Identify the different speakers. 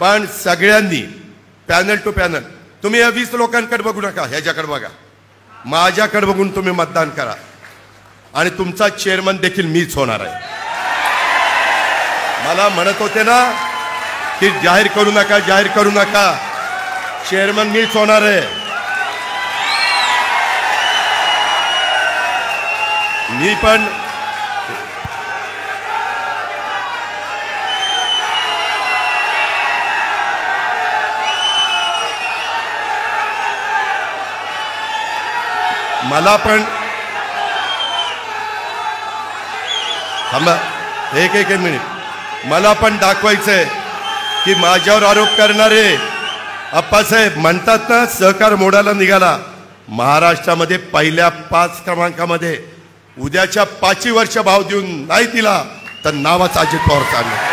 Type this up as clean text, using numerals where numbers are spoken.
Speaker 1: पण सगळ्यांनी panel to panel तुम्ही या 20 लोकांकडे बघू नका, ह्याच्याकडे बघा, माझ्याकडे बघून तुम्ही मतदान करा आणि तुमचा चेअरमन देखील मीच होणार आहे. मला म्हणत होते ना की जाहीर करू नका, जाहीर करू नका, चेअरमन मीच होणार आहे. मी पण मला पण थांबा एक मिनिट, मला पण दाखवायचंय की माझ्यावर आरोप करणारे अप्पासाहेब म्हणतात ना सहकार मोडाला निघाला. महाराष्ट्रामध्ये पहिल्या 5 क्रमांकामध्ये उद्याच्या 5 वर्ष भाव देऊन नाही दिला तर नावाच अजित पवार सांगणार.